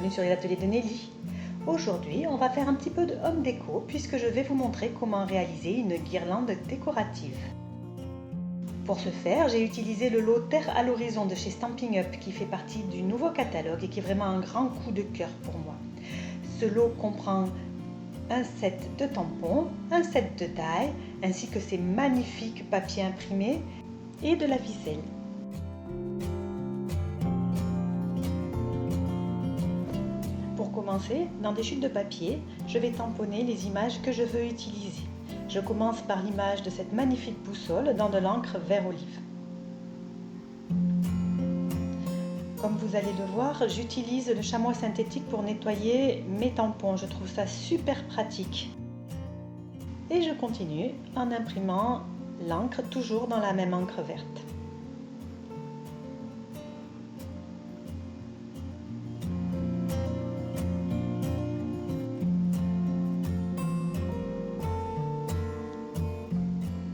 bienvenue sur les ateliers de Nelly. Aujourd'hui, on va faire un petit peu de home déco puisque je vais vous montrer comment réaliser une guirlande décorative. Pour ce faire, j'ai utilisé le lot Terre à l'horizon de chez Stampin' Up qui fait partie du nouveau catalogue et qui est vraiment un grand coup de cœur pour moi. Ce lot comprend un set de tampons, un set de taille, ainsi que ces magnifiques papiers imprimés et de la ficelle. Pour commencer, dans des chutes de papier, je vais tamponner les images que je veux utiliser. Je commence par l'image de cette magnifique boussole dans de l'encre vert olive. Comme vous allez le voir, j'utilise le chamois synthétique pour nettoyer mes tampons. Je trouve ça super pratique. Et je continue en imprimant l'encre toujours dans la même encre verte.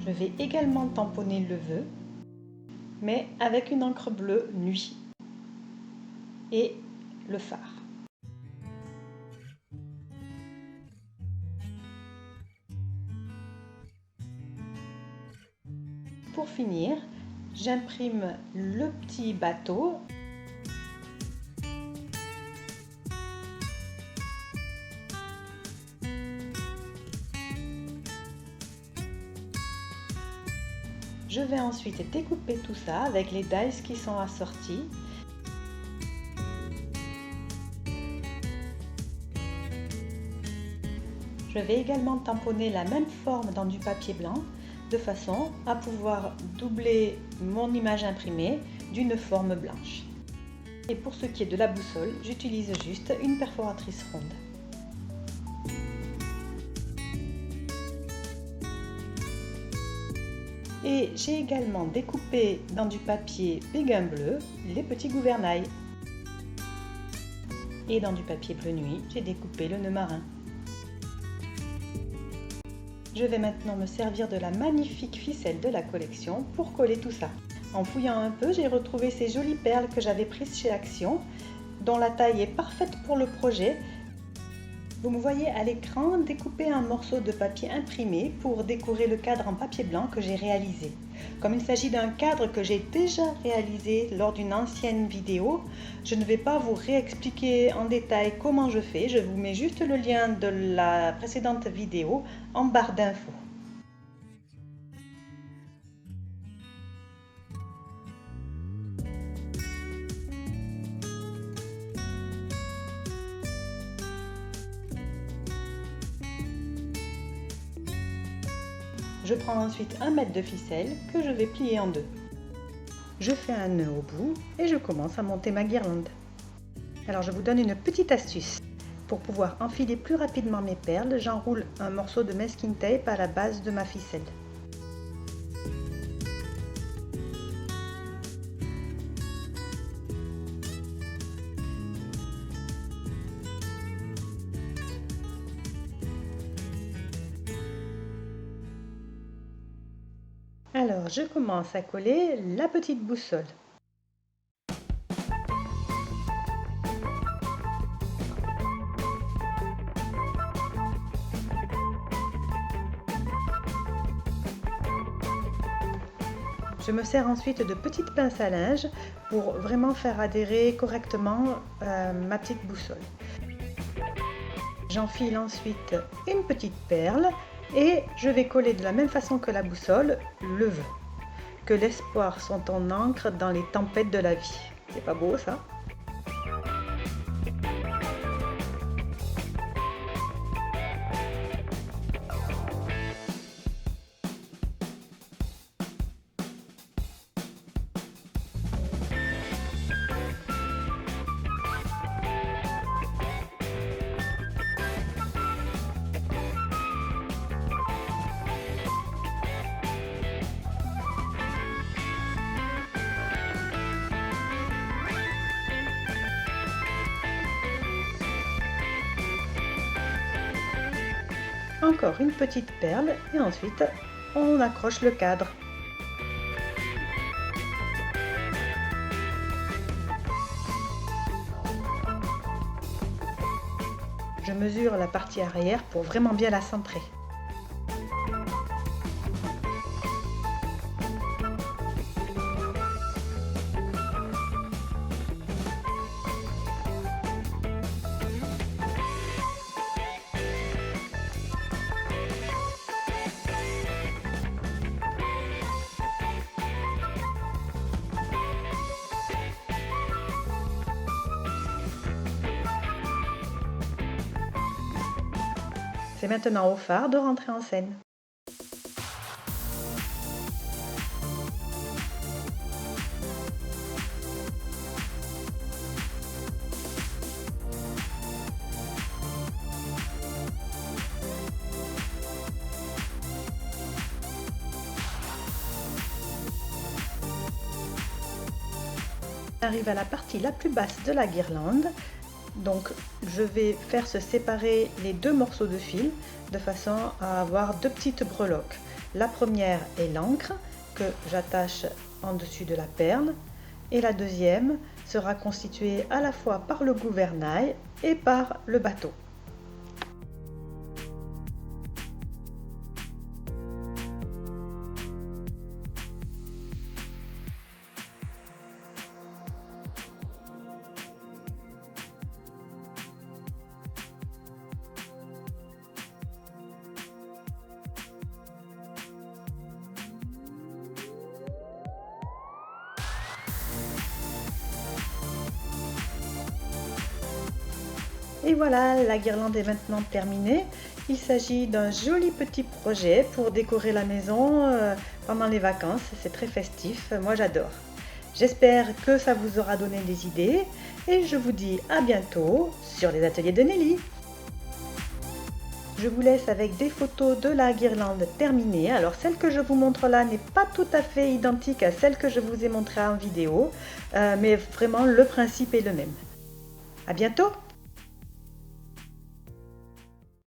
Je vais également tamponner le vœu, mais avec une encre bleue nuit et le phare. Pour finir, j'imprime le petit bateau. Je vais ensuite découper tout ça avec les dies qui sont assortis. Je vais également tamponner la même forme dans du papier blanc de façon à pouvoir doubler mon image imprimée d'une forme blanche. Et pour ce qui est de la boussole, j'utilise juste une perforatrice ronde. Et j'ai également découpé dans du papier béguin bleu les petits gouvernails. Et dans du papier bleu nuit, j'ai découpé le nœud marin. Je vais maintenant me servir de la magnifique ficelle de la collection pour coller tout ça. En fouillant un peu, j'ai retrouvé ces jolies perles que j'avais prises chez Action, dont la taille est parfaite pour le projet. Vous me voyez à l'écran découper un morceau de papier imprimé pour décorer le cadre en papier blanc que j'ai réalisé. Comme il s'agit d'un cadre que j'ai déjà réalisé lors d'une ancienne vidéo, je ne vais pas vous réexpliquer en détail comment je fais, je vous mets juste le lien de la précédente vidéo en barre d'infos. Je prends ensuite un mètre de ficelle que je vais plier en deux. Je fais un nœud au bout et je commence à monter ma guirlande. Alors je vous donne une petite astuce. Pour pouvoir enfiler plus rapidement mes perles, j'enroule un morceau de masking tape à la base de ma ficelle. Alors, je commence à coller la petite boussole. Je me sers ensuite de petites pinces à linge pour vraiment faire adhérer correctement ma petite boussole. J'enfile ensuite une petite perle et je vais coller de la même façon que la boussole le vœu. Que l'espoir soit ton encre dans les tempêtes de la vie. C'est pas beau ça? Encore une petite perle et ensuite on accroche le cadre. Je mesure la partie arrière pour vraiment bien la centrer. C'est maintenant au phare de rentrer en scène. On arrive à la partie la plus basse de la guirlande. Donc je vais faire se séparer les deux morceaux de fil de façon à avoir deux petites breloques. La première est l'ancre que j'attache en dessus de la perle et la deuxième sera constituée à la fois par le gouvernail et par le bateau. Et voilà, la guirlande est maintenant terminée. Il s'agit d'un joli petit projet pour décorer la maison pendant les vacances. C'est très festif, moi j'adore. J'espère que ça vous aura donné des idées et je vous dis à bientôt sur les ateliers de Nelly. Je vous laisse avec des photos de la guirlande terminée. Alors celle que je vous montre là n'est pas tout à fait identique à celle que je vous ai montrée en vidéo, mais vraiment le principe est le même. À bientôt!